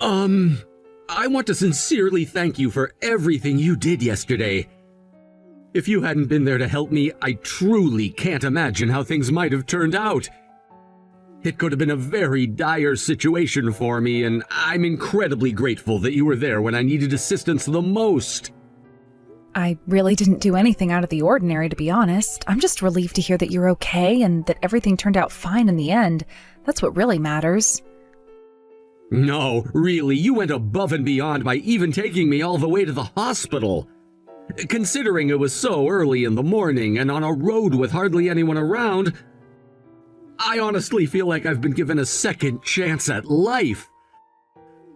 I want to sincerely thank you for everything you did yesterday. If you hadn't been there to help me, I truly can't imagine how things might have turned out. It could have been a very dire situation for me, and I'm incredibly grateful that you were there when I needed assistance the most. I really didn't do anything out of the ordinary, to be honest. I'm just relieved to hear that you're okay and that everything turned out fine in the end. That's what really matters. No, really, you went above and beyond by even taking me all the way to the hospital. Considering it was so early in the morning and on a road with hardly anyone around, I honestly feel like I've been given a second chance at life.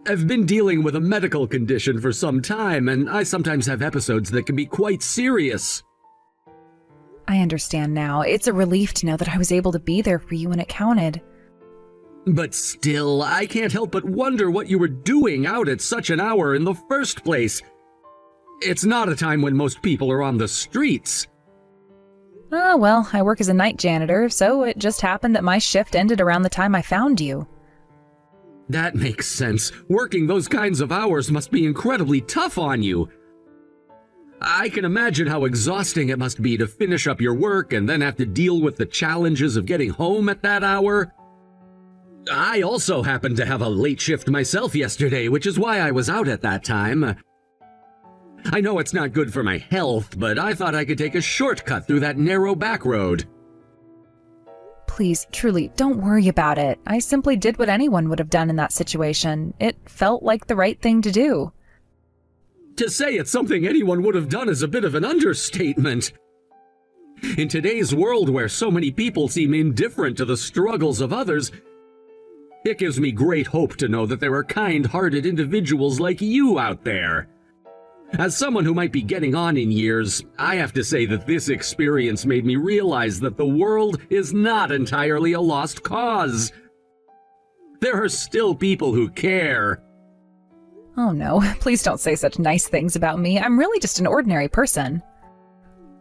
I've been dealing with a medical condition for some time, and I sometimes have episodes that can be quite serious. I understand now. It's a relief to know that I was able to be there for you when it counted. But still, I can't help but wonder what you were doing out at such an hour in the first place. It's not a time when most people are on the streets. Oh, well, I work as a night janitor, so it just happened that my shift ended around the time I found you. That makes sense. Working those kinds of hours must be incredibly tough on you. I can imagine how exhausting it must be to finish up your work and then have to deal with the challenges of getting home at that hour. I also happened to have a late shift myself yesterday, which is why I was out at that time. I know it's not good for my health, but I thought I could take a shortcut through that narrow back road. Please, truly, don't worry about it. I simply did what anyone would have done in that situation. It felt like the right thing to do. To say it's something anyone would have done is a bit of an understatement. In today's world where so many people seem indifferent to the struggles of others, it gives me great hope to know that there are kind-hearted individuals like you out there. As someone who might be getting on in years, I have to say that this experience made me realize that the world is not entirely a lost cause. There are still people who care. Oh no, please don't say such nice things about me. I'm really just an ordinary person.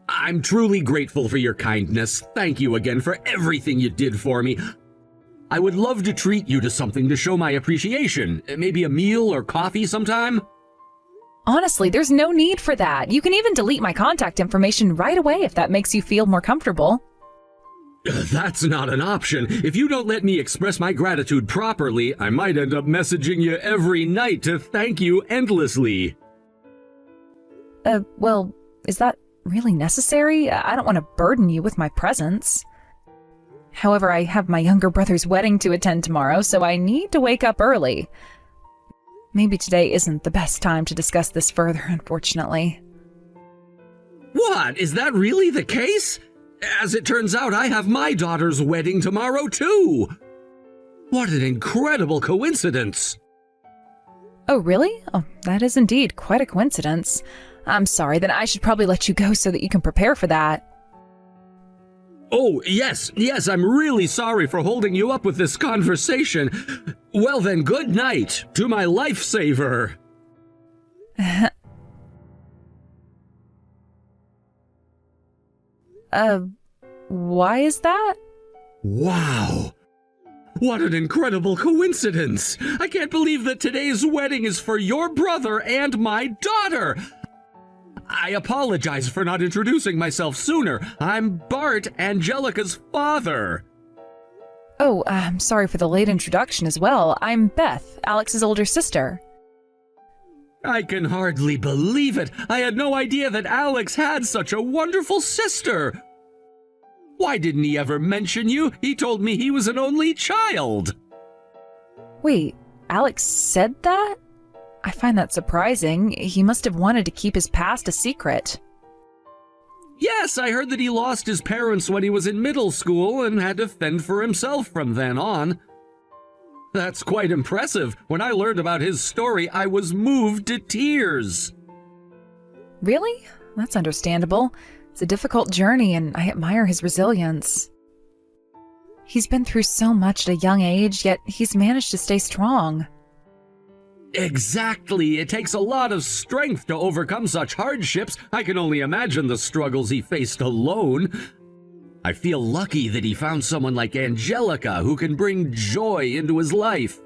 I'm truly grateful for your kindness. Thank you again for everything you did for me. I would love to treat you to something to show my appreciation. Maybe a meal or coffee sometime? Honestly, there's no need for that. You can even delete my contact information right away if that makes you feel more comfortable. That's not an option. If you don't let me express my gratitude properly, I might end up messaging you every night to thank you endlessly. Well, is that really necessary? I don't want to burden you with my presence. However, I have my younger brother's wedding to attend tomorrow, so I need to wake up early. Maybe today isn't the best time to discuss this further, unfortunately. What? Is that really the case? As it turns out, I have my daughter's wedding tomorrow, too. What an incredible coincidence. Oh, really? Oh, that is indeed quite a coincidence. I'm sorry, then I should probably let you go so that you can prepare for that. Oh, yes, I'm really sorry for holding you up with this conversation. Well then, good night to my lifesaver. Why is that? Wow. What an incredible coincidence. I can't believe that today's wedding is for your brother and my daughter. I apologize for not introducing myself sooner. I'm Bart, Angelica's father. Oh, I'm sorry for the late introduction as well. I'm Beth, Alex's older sister. I can hardly believe it. I had no idea that Alex had such a wonderful sister. Why didn't he ever mention you? He told me he was an only child. Wait, Alex said that? I find that surprising. He must have wanted to keep his past a secret. Yes, I heard that he lost his parents when he was in middle school and had to fend for himself from then on. That's quite impressive. When I learned about his story, I was moved to tears. Really? That's understandable. It's a difficult journey, and I admire his resilience. He's been through so much at a young age, yet he's managed to stay strong. Exactly. It takes a lot of strength to overcome such hardships. I can only imagine the struggles he faced alone. I feel lucky that he found someone like Angelica who can bring joy into his life.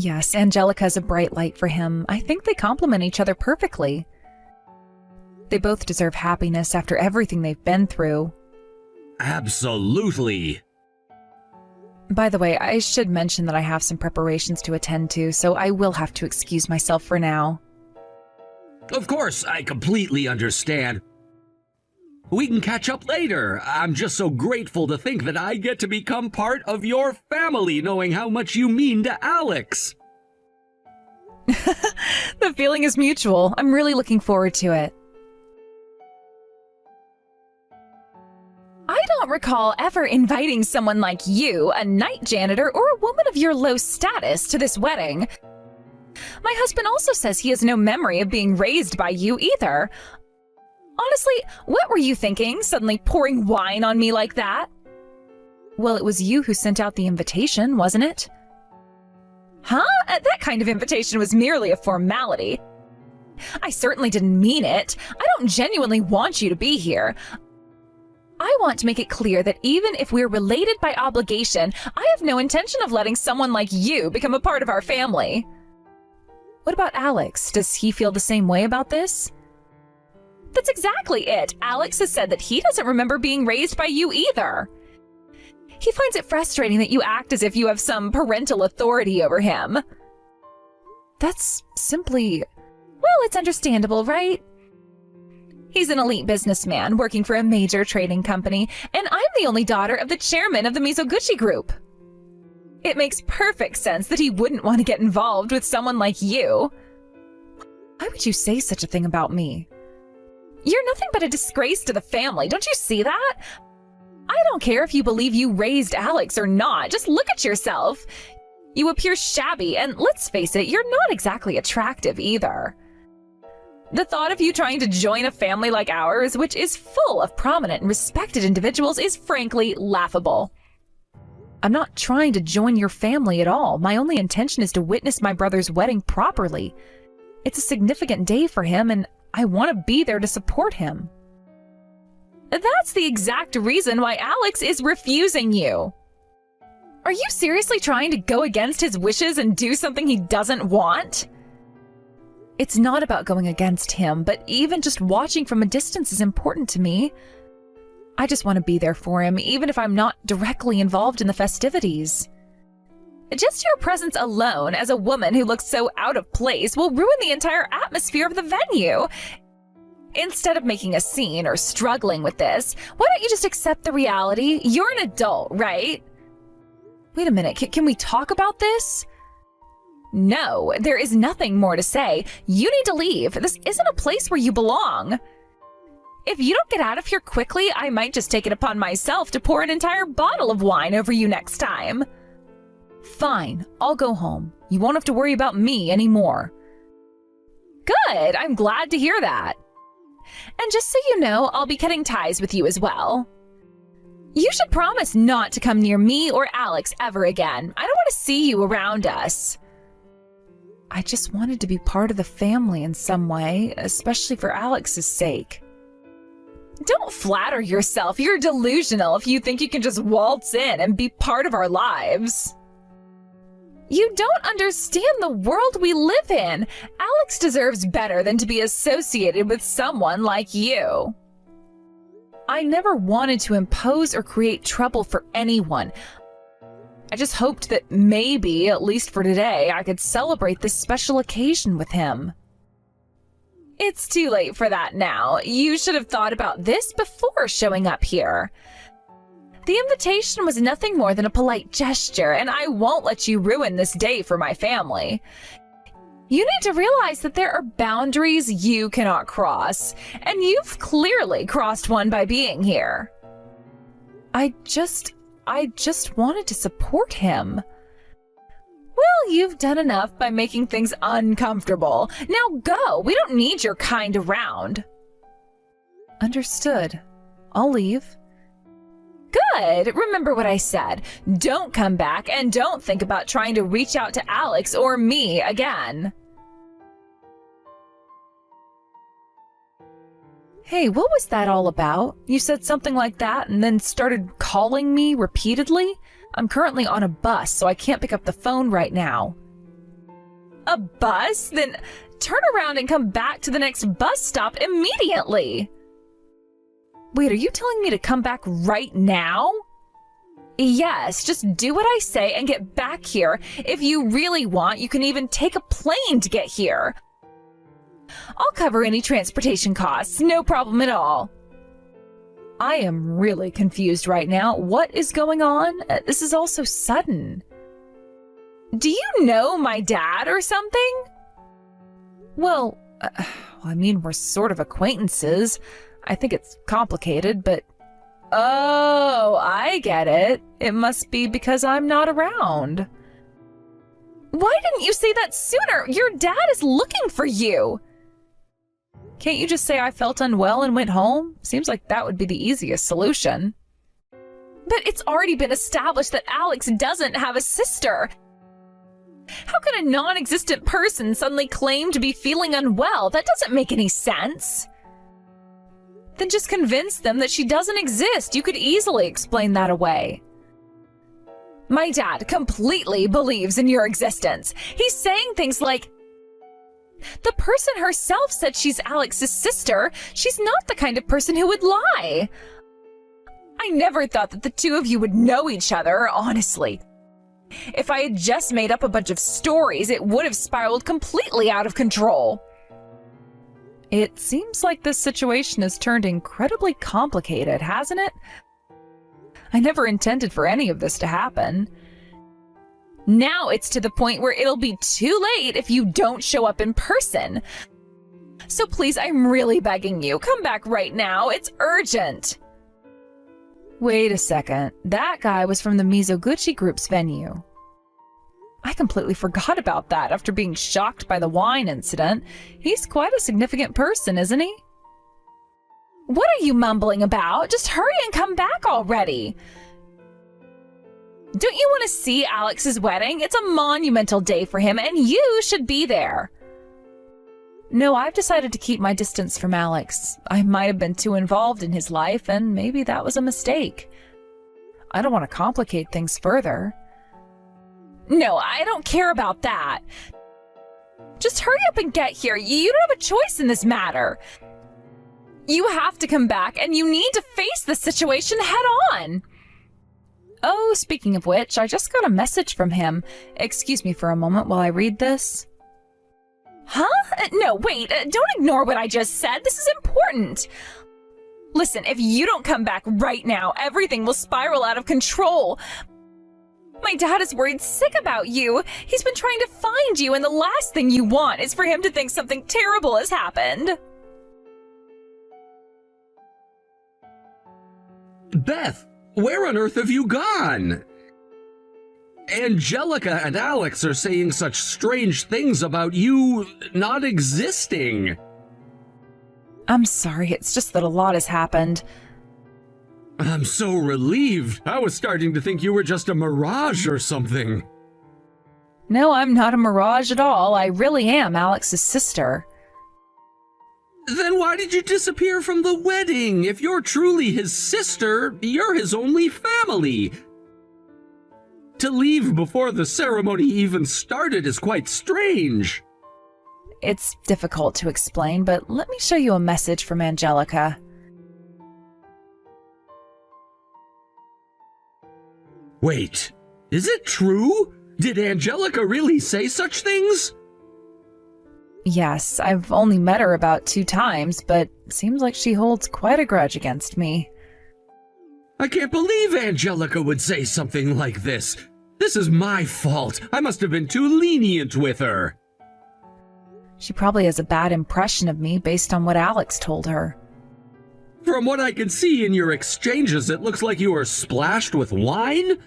Yes, Angelica's a bright light for him. I think they complement each other perfectly. They both deserve happiness after everything they've been through. Absolutely. By the way, I should mention that I have some preparations to attend to, so I will have to excuse myself for now. Of course, I completely understand. We can catch up later. I'm just so grateful to think that I get to become part of your family, knowing how much you mean to Alex. The feeling is mutual. I'm really looking forward to it. I don't recall ever inviting someone like you, a night janitor, or a woman of your low status, to this wedding. My husband also says he has no memory of being raised by you either. Honestly, what were you thinking, suddenly pouring wine on me like that? Well, it was you who sent out the invitation, wasn't it? Huh? That kind of invitation was merely a formality. I certainly didn't mean it. I don't genuinely want you to be here. I want to make it clear that even if we're related by obligation, I have no intention of letting someone like you become a part of our family. What about Alex? Does he feel the same way about this? That's exactly it. Alex has said that he doesn't remember being raised by you either. He finds it frustrating that you act as if you have some parental authority over him. That's simply... well, it's understandable, right? He's an elite businessman working for a major trading company, and I'm the only daughter of the chairman of the Mizoguchi Group. It makes perfect sense that he wouldn't want to get involved with someone like you. Why would you say such a thing about me? You're nothing but a disgrace to the family, don't you see that? I don't care if you believe you raised Alex or not, just look at yourself. You appear shabby, and let's face it, you're not exactly attractive either. The thought of you trying to join a family like ours, which is full of prominent and respected individuals, is frankly laughable. I'm not trying to join your family at all. My only intention is to witness my brother's wedding properly. It's a significant day for him, and I want to be there to support him. That's the exact reason why Alex is refusing you. Are you seriously trying to go against his wishes and do something he doesn't want? It's not about going against him, but even just watching from a distance is important to me. I just want to be there for him, even if I'm not directly involved in the festivities. Just your presence alone, as a woman who looks so out of place, will ruin the entire atmosphere of the venue. Instead of making a scene or struggling with this, why don't you just accept the reality? You're an adult, right? Wait a minute, can we talk about this? No, there is nothing more to say. You need to leave. This isn't a place where you belong. If you don't get out of here quickly, I might just take it upon myself to pour an entire bottle of wine over you next time. Fine, I'll go home. You won't have to worry about me anymore. Good, I'm glad to hear that. And just so you know, I'll be cutting ties with you as well. You should promise not to come near me or Alex ever again. I don't want to see you around us. I just wanted to be part of the family in some way, especially for Alex's sake. Don't flatter yourself. You're delusional if you think you can just waltz in and be part of our lives. You don't understand the world we live in. Alex deserves better than to be associated with someone like you. I never wanted to impose or create trouble for anyone. I just hoped that maybe, at least for today, I could celebrate this special occasion with him. It's too late for that now. You should have thought about this before showing up here. The invitation was nothing more than a polite gesture, and I won't let you ruin this day for my family. You need to realize that there are boundaries you cannot cross, and you've clearly crossed one by being here. I just wanted to support him. Well, you've done enough by making things uncomfortable. Now go. We don't need your kind around. Understood. I'll leave. Good. Remember what I said. Don't come back, and don't think about trying to reach out to Alex or me again. Hey, what was that all about? You said something like that and then started calling me repeatedly? I'm currently on a bus, so I can't pick up the phone right now. A bus? Then turn around and come back to the next bus stop immediately. Wait, are you telling me to come back right now? Yes, just do what I say and get back here. If you really want, you can even take a plane to get here. I'll cover any transportation costs, no problem at all. I am really confused right now. What is going on? This is all so sudden. Do you know my dad or something? Well, I mean, we're sort of acquaintances. I think it's complicated, but... Oh, I get it. It must be because I'm not around. Why didn't you say that sooner? Your dad is looking for you. Can't you just say I felt unwell and went home? Seems like that would be the easiest solution. But it's already been established that Alex doesn't have a sister. How can a non-existent person suddenly claim to be feeling unwell? That doesn't make any sense. Then just convince them that she doesn't exist. You could easily explain that away. My dad completely believes in your existence. He's saying things like, the person herself said she's Alex's sister. She's not the kind of person who would lie. I never thought that the two of you would know each other, honestly. If I had just made up a bunch of stories, it would have spiraled completely out of control. It seems like this situation has turned incredibly complicated, hasn't it? I never intended for any of this to happen. Now it's to the point where it'll be too late if you don't show up in person. So please, I'm really begging you, come back right now. It's urgent. Wait a second. That guy was from the Mizoguchi Group's venue. I completely forgot about that after being shocked by the wine incident. He's quite a significant person, isn't he? What are you mumbling about? Just hurry and come back already. Don't you want to see Alex's wedding? It's a monumental day for him, and you should be there. No, I've decided to keep my distance from Alex. I might have been too involved in his life, and maybe that was a mistake. I don't want to complicate things further. No, I don't care about that. Just hurry up and get here. You don't have a choice in this matter. You have to come back, and you need to face the situation head on. Oh, speaking of which, I just got a message from him. Excuse me for a moment while I read this. Huh? No, wait, don't ignore what I just said. This is important. Listen, if you don't come back right now, everything will spiral out of control. My dad is worried sick about you. He's been trying to find you, and the last thing you want is for him to think something terrible has happened. Beth, where on earth have you gone? Angelica and Alex are saying such strange things about you not existing. I'm sorry, it's just that a lot has happened. I'm so relieved. I was starting to think you were just a mirage or something. No, I'm not a mirage at all. I really am Alex's sister. Then why did you disappear from the wedding? If you're truly his sister, you're his only family. To leave before the ceremony even started is quite strange. It's difficult to explain, but let me show you a message from Angelica. Wait, is it true? Did Angelica really say such things? Yes, I've only met her about 2 times, but seems like she holds quite a grudge against me. I can't believe Angelica would say something like this. This is my fault. I must have been too lenient with her. She probably has a bad impression of me based on what Alex told her. From what I can see in your exchanges, it looks like you were splashed with wine?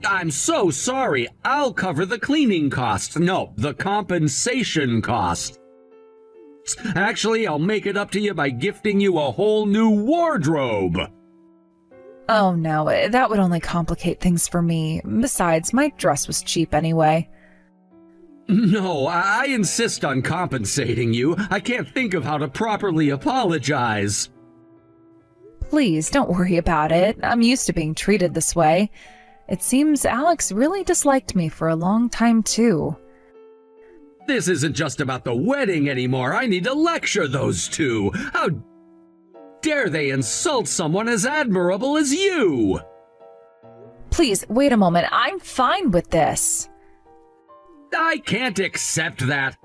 I'm so sorry. I'll cover the cleaning costs. No, the compensation cost. Actually, I'll make it up to you by gifting you a whole new wardrobe. Oh no, that would only complicate things for me. Besides, my dress was cheap anyway. No, I insist on compensating you. I can't think of how to properly apologize. Please, don't worry about it. I'm used to being treated this way. It seems Alex really disliked me for a long time, too. This isn't just about the wedding anymore. I need to lecture those two. How dare they insult someone as admirable as you? Please, wait a moment. I'm fine with this. I can't accept that.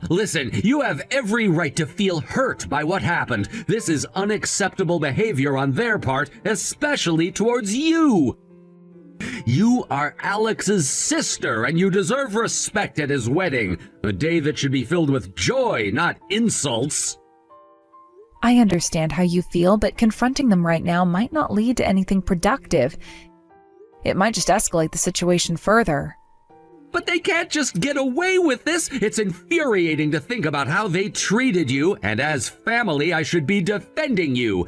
Listen, you have every right to feel hurt by what happened. This is unacceptable behavior on their part, especially towards you. You are Alex's sister, and you deserve respect at his wedding, a day that should be filled with joy, not insults. I understand how you feel, but confronting them right now might not lead to anything productive. It might just escalate the situation further. But they can't just get away with this. It's infuriating to think about how they treated you, and as family, I should be defending you.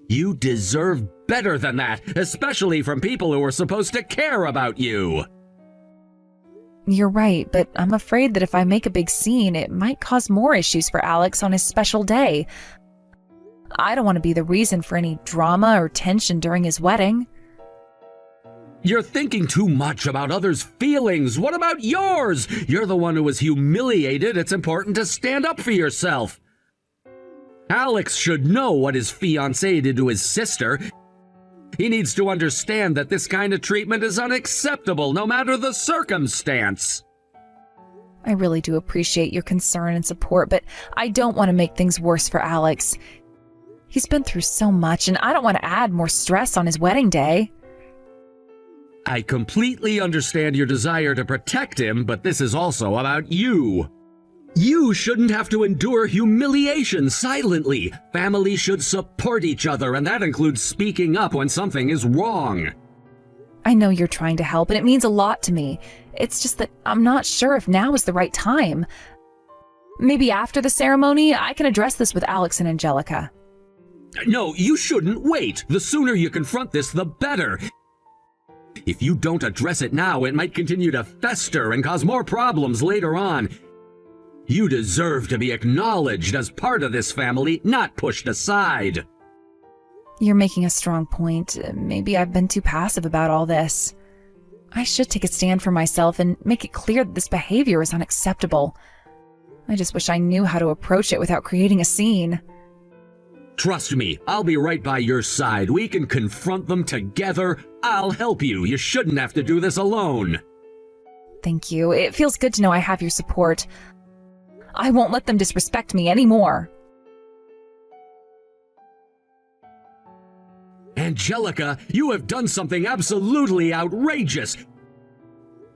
You deserve better than that, especially from people who are supposed to care about you. You're right, but I'm afraid that if I make a big scene, it might cause more issues for Alex on his special day. I don't want to be the reason for any drama or tension during his wedding. You're thinking too much about others' feelings. What about yours? You're the one who was humiliated. It's important to stand up for yourself. Alex should know what his fiancée did to his sister. He needs to understand that this kind of treatment is unacceptable, no matter the circumstance. I really do appreciate your concern and support, but I don't want to make things worse for Alex. He's been through so much, and I don't want to add more stress on his wedding day. I completely understand your desire to protect him, but this is also about you. You shouldn't have to endure humiliation silently. Families should support each other, and that includes speaking up when something is wrong. I know you're trying to help, and it means a lot to me. It's just that I'm not sure if now is the right time. Maybe after the ceremony, I can address this with Alex and Angelica. No, you shouldn't wait. The sooner you confront this, the better. If you don't address it now, it might continue to fester and cause more problems later on. You deserve to be acknowledged as part of this family, not pushed aside. You're making a strong point. Maybe I've been too passive about all this. I should take a stand for myself and make it clear that this behavior is unacceptable. I just wish I knew how to approach it without creating a scene. Trust me, I'll be right by your side. We can confront them together. I'll help you. You shouldn't have to do this alone. Thank you. It feels good to know I have your support. I won't let them disrespect me anymore. Angelica, you have done something absolutely outrageous.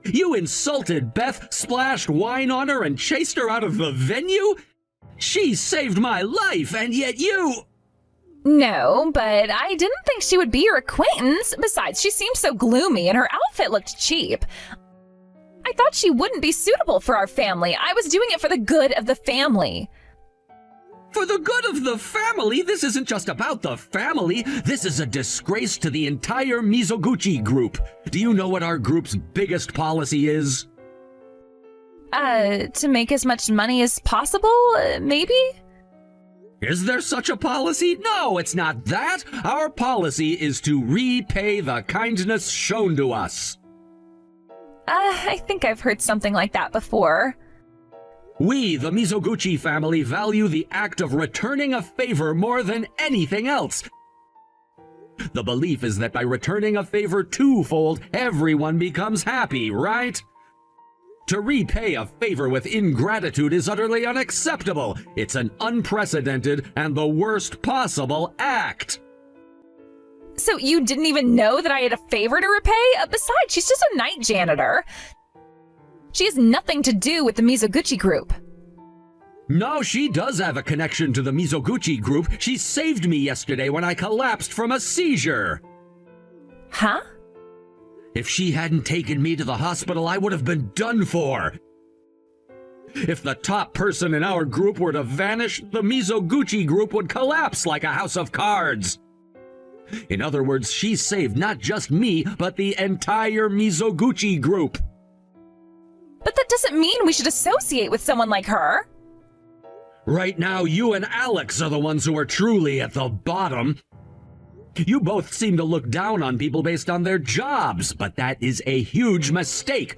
You insulted Beth, splashed wine on her, and chased her out of the venue? She saved my life, and yet you... No, but I didn't think she would be your acquaintance. Besides, she seemed so gloomy and her outfit looked cheap. I thought she wouldn't be suitable for our family. I was doing it for the good of the family. For the good of the family? This isn't just about the family. This is a disgrace to the entire Mizoguchi group. Do you know what our group's biggest policy is? To make as much money as possible, maybe? Is there such a policy? No, it's not that. Our policy is to repay the kindness shown to us. I think I've heard something like that before. We, the Mizoguchi family, value the act of returning a favor more than anything else. The belief is that by returning a favor twofold, everyone becomes happy, right? To repay a favor with ingratitude is utterly unacceptable. It's an unprecedented and the worst possible act. So you didn't even know that I had a favor to repay? Besides, she's just a night janitor. She has nothing to do with the Mizoguchi group. No, she does have a connection to the Mizoguchi group. She saved me yesterday when I collapsed from a seizure. Huh? If she hadn't taken me to the hospital, I would have been done for. If the top person in our group were to vanish, the Mizoguchi group would collapse like a house of cards. In other words, she saved not just me, but the entire Mizoguchi group. But that doesn't mean we should associate with someone like her. Right now, you and Alex are the ones who are truly at the bottom. You both seem to look down on people based on their jobs, but that is a huge mistake.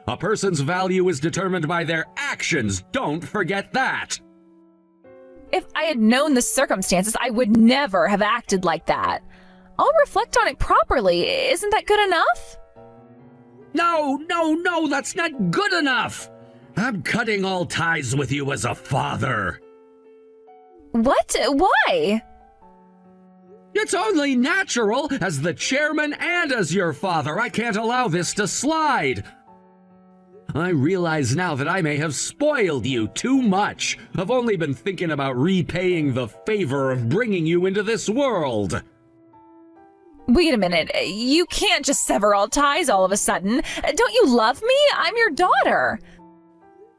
A person's value is determined by their actions. Don't forget that. If I had known the circumstances, I would never have acted like that. I'll reflect on it properly. Isn't that good enough? No, that's not good enough. I'm cutting all ties with you as a father. What? Why? It's only natural. As the chairman and as your father, I can't allow this to slide. I realize now that I may have spoiled you too much. I've only been thinking about repaying the favor of bringing you into this world. Wait a minute. You can't just sever all ties all of a sudden. Don't you love me? I'm your daughter.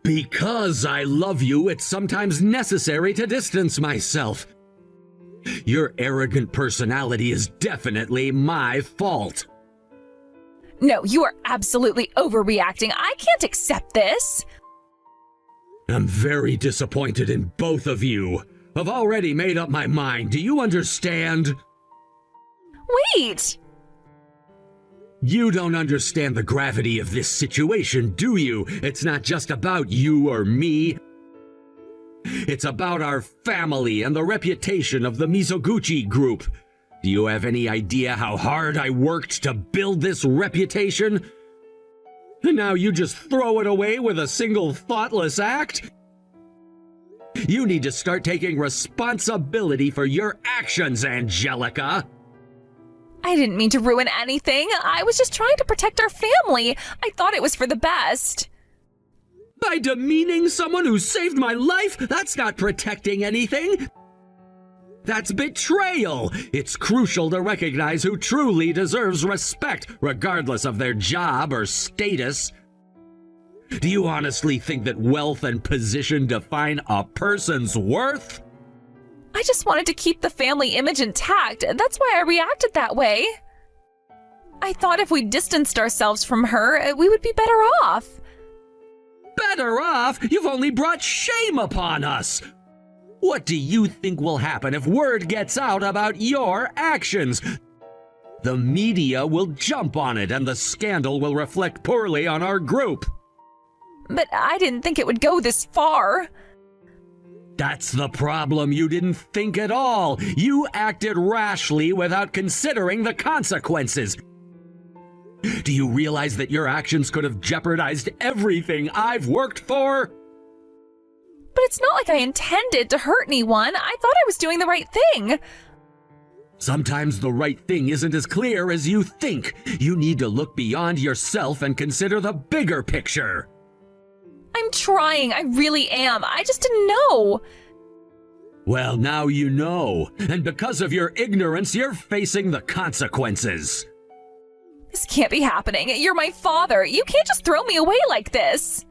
Because I love you, it's sometimes necessary to distance myself. Your arrogant personality is definitely my fault. No, you are absolutely overreacting. I can't accept this. I'm very disappointed in both of you. I've already made up my mind. Do you understand? Wait! You don't understand the gravity of this situation, do you? It's not just about you or me. It's about our family and the reputation of the Mizoguchi Group. Do you have any idea how hard I worked to build this reputation? And now you just throw it away with a single thoughtless act? You need to start taking responsibility for your actions, Angelica. I didn't mean to ruin anything. I was just trying to protect our family. I thought it was for the best. By demeaning someone who saved my life, that's not protecting anything. That's betrayal. It's crucial to recognize who truly deserves respect, regardless of their job or status. Do you honestly think that wealth and position define a person's worth? I just wanted to keep the family image intact. That's why I reacted that way. I thought if we distanced ourselves from her, we would be better off. Better off? You've only brought shame upon us. What do you think will happen if word gets out about your actions? The media will jump on it and the scandal will reflect poorly on our group. But I didn't think it would go this far. That's the problem. You didn't think at all. You acted rashly without considering the consequences. Do you realize that your actions could have jeopardized everything I've worked for? But it's not like I intended to hurt anyone. I thought I was doing the right thing. Sometimes the right thing isn't as clear as you think. You need to look beyond yourself and consider the bigger picture. I'm trying. I really am. I just didn't know. Well, now you know. And because of your ignorance, you're facing the consequences. This can't be happening. You're my father. You can't just throw me away like this.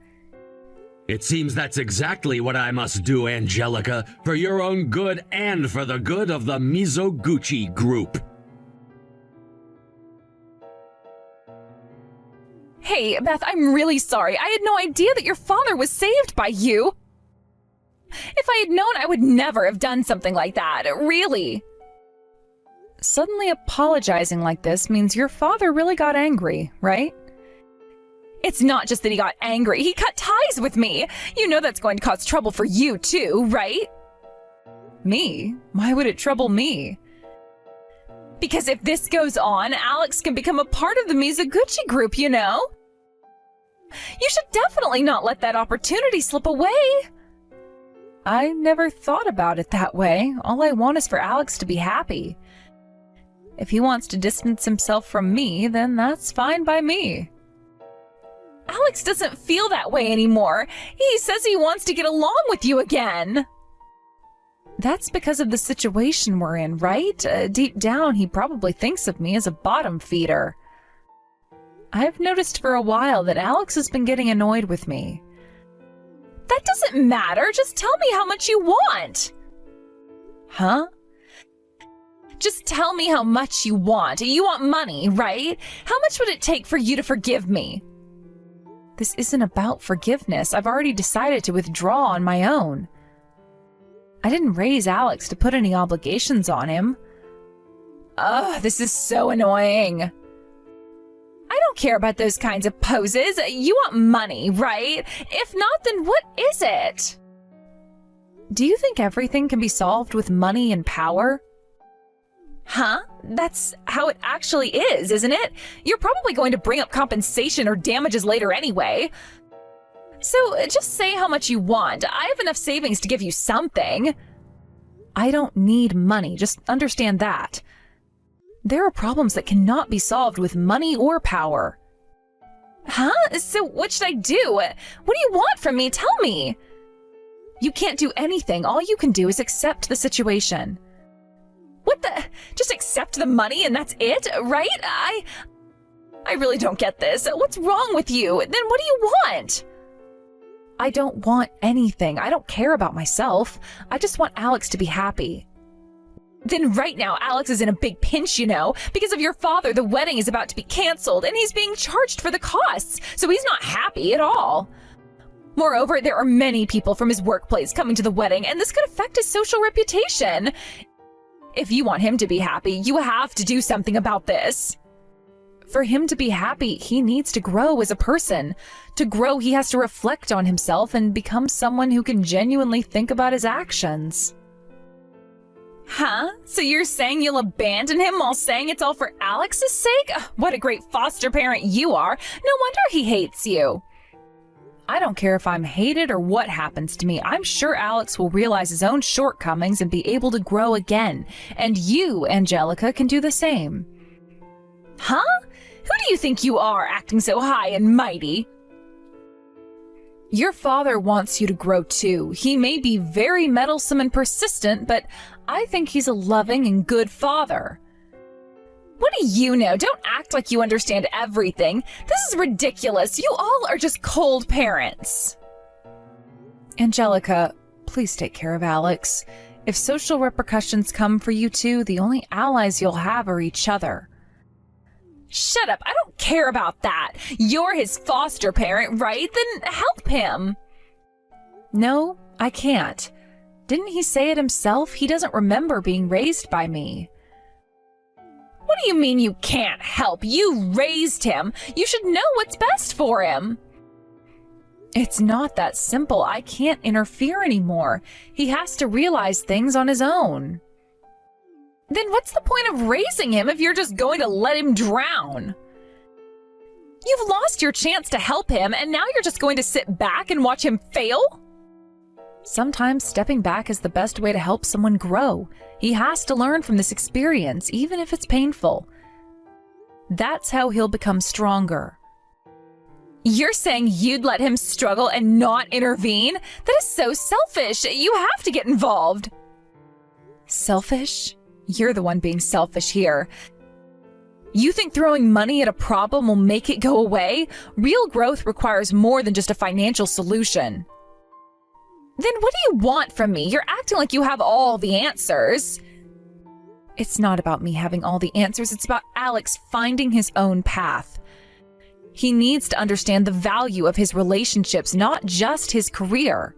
It seems that's exactly what I must do, Angelica, for your own good and for the good of the Mizoguchi Group. Hey, Beth, I'm really sorry. I had no idea that your father was saved by you. If I had known, I would never have done something like that. Really. Suddenly apologizing like this means your father really got angry, right? It's not just that he got angry. He cut ties with me. You know that's going to cause trouble for you too, right? Me? Why would it trouble me? Because if this goes on, Alex can become a part of the Mizoguchi Group, you know? You should definitely not let that opportunity slip away. I never thought about it that way. All I want is for Alex to be happy. If he wants to distance himself from me, then that's fine by me. Alex doesn't feel that way anymore. He says he wants to get along with you again. That's because of the situation we're in, right? Deep down, he probably thinks of me as a bottom feeder. I've noticed for a while that Alex has been getting annoyed with me. That doesn't matter. Just tell me how much you want. Huh? Just tell me how much you want. You want money, right? How much would it take for you to forgive me? This isn't about forgiveness. I've already decided to withdraw on my own. I didn't raise Alex to put any obligations on him. Ugh, this is so annoying. I don't care about those kinds of poses. You want money, right? If not, then what is it? Do you think everything can be solved with money and power? Huh? That's how it actually is, isn't it? You're probably going to bring up compensation or damages later anyway. So just say how much you want. I have enough savings to give you something. I don't need money, just understand that. There are problems that cannot be solved with money or power. Huh? So what should I do? What do you want from me? Tell me. You can't do anything. All you can do is accept the situation. What the? Just accept the money and that's it, right? I really don't get this. What's wrong with you? Then what do you want? I don't want anything. I don't care about myself. I just want Alex to be happy. Then right now, Alex is in a big pinch, you know. Because of your father, the wedding is about to be canceled, and he's being charged for the costs, so he's not happy at all. Moreover, there are many people from his workplace coming to the wedding, and this could affect his social reputation. If you want him to be happy, you have to do something about this. For him to be happy, he needs to grow as a person. To grow, he has to reflect on himself and become someone who can genuinely think about his actions. Huh? So you're saying you'll abandon him while saying it's all for Alex's sake? What a great foster parent you are. No wonder he hates you. I don't care if I'm hated or what happens to me. I'm sure Alex will realize his own shortcomings and be able to grow again. And you, Angelica, can do the same. Huh? Who do you think you are, acting so high and mighty? Your father wants you to grow too. He may be very meddlesome and persistent, but I think he's a loving and good father. What do you know? Don't act like you understand everything. This is ridiculous. You all are just cold parents. Angelica, please take care of Alex. If social repercussions come for you two, the only allies you'll have are each other. Shut up. I don't care about that. You're his foster parent, right? Then help him. No, I can't. Didn't he say it himself? He doesn't remember being raised by me. What do you mean you can't help? You raised him. You should know what's best for him. It's not that simple. I can't interfere anymore. He has to realize things on his own. Then what's the point of raising him if you're just going to let him drown? You've lost your chance to help him, and now you're just going to sit back and watch him fail? Sometimes stepping back is the best way to help someone grow. He has to learn from this experience, even if it's painful. That's how he'll become stronger. You're saying you'd let him struggle and not intervene? That is so selfish. You have to get involved. Selfish? You're the one being selfish here. You think throwing money at a problem will make it go away? Real growth requires more than just a financial solution. Then what do you want from me? You're acting like you have all the answers. It's not about me having all the answers. It's about Alex finding his own path. He needs to understand the value of his relationships, not just his career.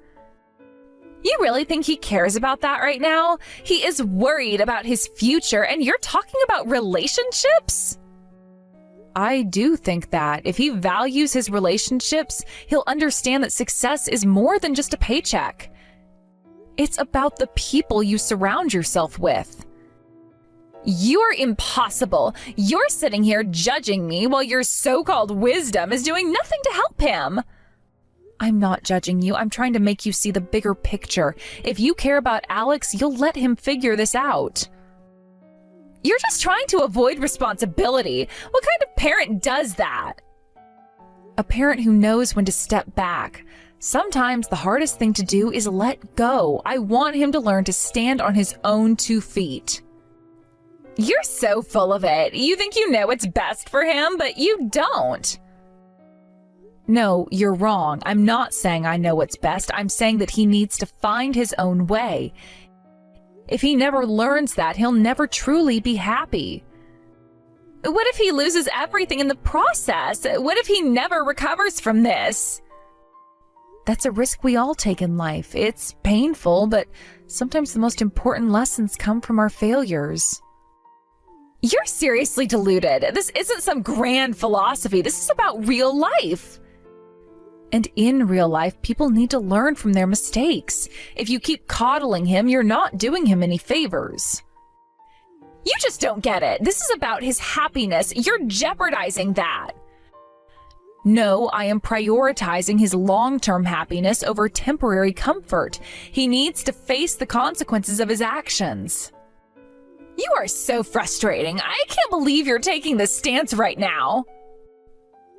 You really think he cares about that right now? He is worried about his future, and you're talking about relationships? I do think that if he values his relationships, he'll understand that success is more than just a paycheck. It's about the people you surround yourself with. You're impossible. You're sitting here judging me while your so-called wisdom is doing nothing to help him. I'm not judging you. I'm trying to make you see the bigger picture. If you care about Alex, you'll let him figure this out. You're just trying to avoid responsibility. What kind of parent does that? A parent who knows when to step back. Sometimes the hardest thing to do is let go. I want him to learn to stand on his own 2 feet. You're so full of it. You think you know what's best for him, but you don't. No, you're wrong. I'm not saying I know what's best. I'm saying that he needs to find his own way. If he never learns that, he'll never truly be happy. What if he loses everything in the process? What if he never recovers from this? That's a risk we all take in life. It's painful, but sometimes the most important lessons come from our failures. You're seriously deluded. This isn't some grand philosophy. This is about real life. And in real life, people need to learn from their mistakes. If you keep coddling him, you're not doing him any favors. You just don't get it. This is about his happiness. You're jeopardizing that. No, I am prioritizing his long-term happiness over temporary comfort. He needs to face the consequences of his actions. You are so frustrating. I can't believe you're taking this stance right now.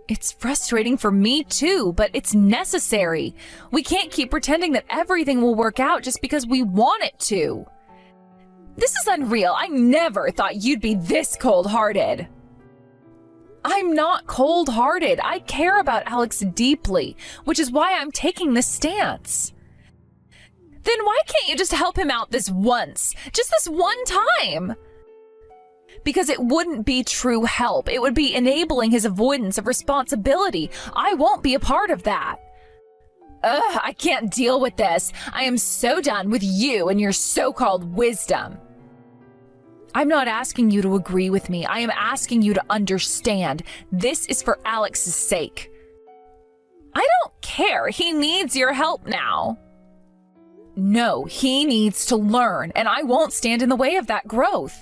It's frustrating for me too, but it's necessary. We can't keep pretending that everything will work out just because we want it to. This is unreal. I never thought you'd be this cold-hearted. I'm not cold-hearted. I care about Alex deeply, which is why I'm taking this stance. Then why can't you just help him out this once? Just this one time? Because it wouldn't be true help. It would be enabling his avoidance of responsibility. I won't be a part of that. Ugh, I can't deal with this. I am so done with you and your so-called wisdom. I'm not asking you to agree with me. I am asking you to understand. This is for Alex's sake. I don't care. He needs your help now. No, he needs to learn, and I won't stand in the way of that growth.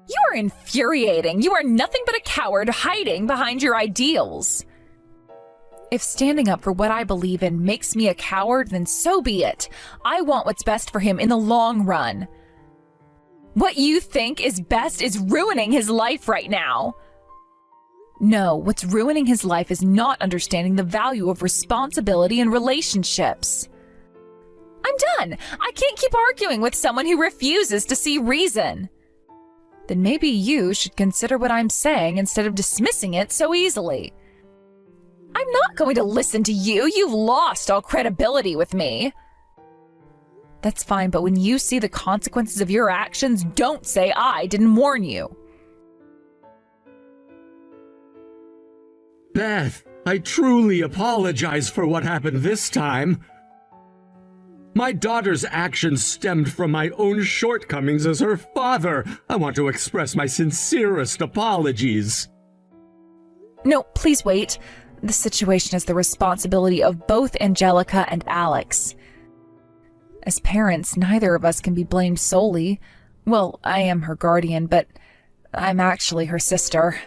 You are infuriating. You are nothing but a coward hiding behind your ideals. If standing up for what I believe in makes me a coward, then so be it. I want what's best for him in the long run. What you think is best is ruining his life right now. No, what's ruining his life is not understanding the value of responsibility in relationships. I'm done. I can't keep arguing with someone who refuses to see reason. Then maybe you should consider what I'm saying instead of dismissing it so easily. I'm not going to listen to you. You've lost all credibility with me. That's fine, but when you see the consequences of your actions, don't say I didn't warn you. Beth, I truly apologize for what happened this time. My daughter's actions stemmed from my own shortcomings as her father. I want to express my sincerest apologies. No, please wait. The situation is the responsibility of both Angelica and Alex. As parents, neither of us can be blamed solely. Well, I am her guardian, but I'm actually her sister.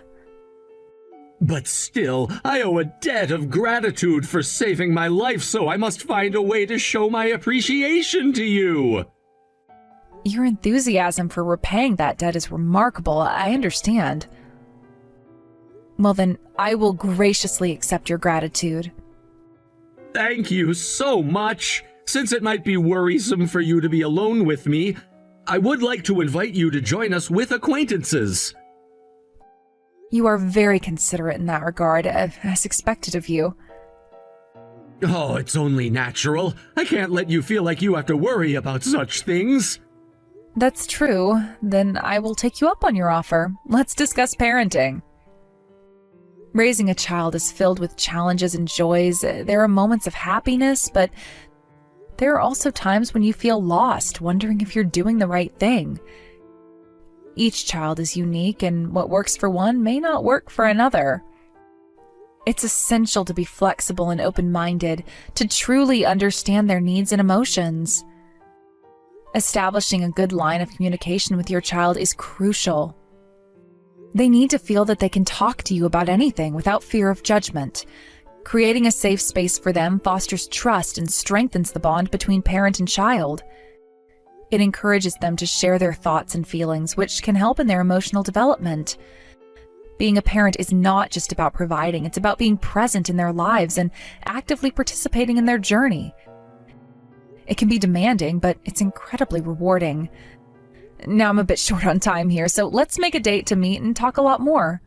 But still, I owe a debt of gratitude for saving my life, so I must find a way to show my appreciation to you. Your enthusiasm for repaying that debt is remarkable. I understand. Well then, I will graciously accept your gratitude. Thank you so much. Since it might be worrisome for you to be alone with me, I would like to invite you to join us with acquaintances. You are very considerate in that regard, as expected of you. Oh, it's only natural. I can't let you feel like you have to worry about such things. That's true. Then I will take you up on your offer. Let's discuss parenting. Raising a child is filled with challenges and joys. There are moments of happiness, but there are also times when you feel lost, wondering if you're doing the right thing. Each child is unique, and what works for one may not work for another. It's essential to be flexible and open-minded, to truly understand their needs and emotions. Establishing a good line of communication with your child is crucial. They need to feel that they can talk to you about anything without fear of judgment. Creating a safe space for them fosters trust and strengthens the bond between parent and child. It encourages them to share their thoughts and feelings, which can help in their emotional development. Being a parent is not just about providing, it's about being present in their lives and actively participating in their journey. It can be demanding, but it's incredibly rewarding. Now I'm a bit short on time here, so let's make a date to meet and talk a lot more.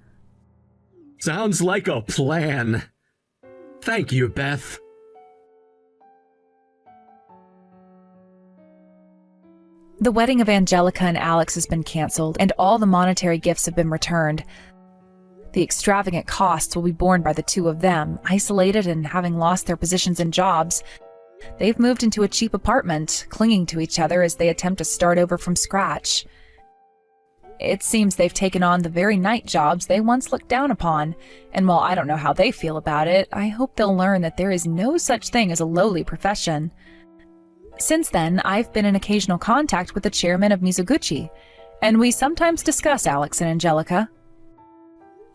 Sounds like a plan. Thank you, Beth. The wedding of Angelica and Alex has been canceled, and all the monetary gifts have been returned. The extravagant costs will be borne by the two of them, isolated and having lost their positions and jobs. They've moved into a cheap apartment, clinging to each other as they attempt to start over from scratch. It seems they've taken on the very night jobs they once looked down upon, and while I don't know how they feel about it, I hope they'll learn that there is no such thing as a lowly profession. Since then, I've been in occasional contact with the chairman of Mizoguchi, and we sometimes discuss Alex and Angelica.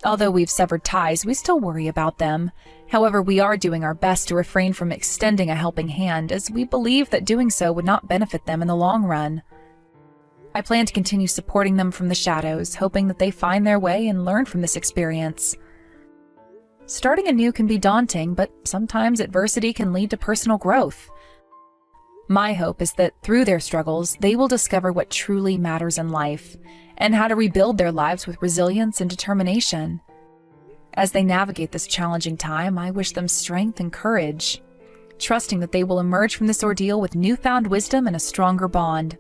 Although we've severed ties, we still worry about them. However, we are doing our best to refrain from extending a helping hand, as we believe that doing so would not benefit them in the long run. I plan to continue supporting them from the shadows, hoping that they find their way and learn from this experience. Starting anew can be daunting, but sometimes adversity can lead to personal growth. My hope is that through their struggles, they will discover what truly matters in life and how to rebuild their lives with resilience and determination. As they navigate this challenging time, I wish them strength and courage, trusting that they will emerge from this ordeal with newfound wisdom and a stronger bond.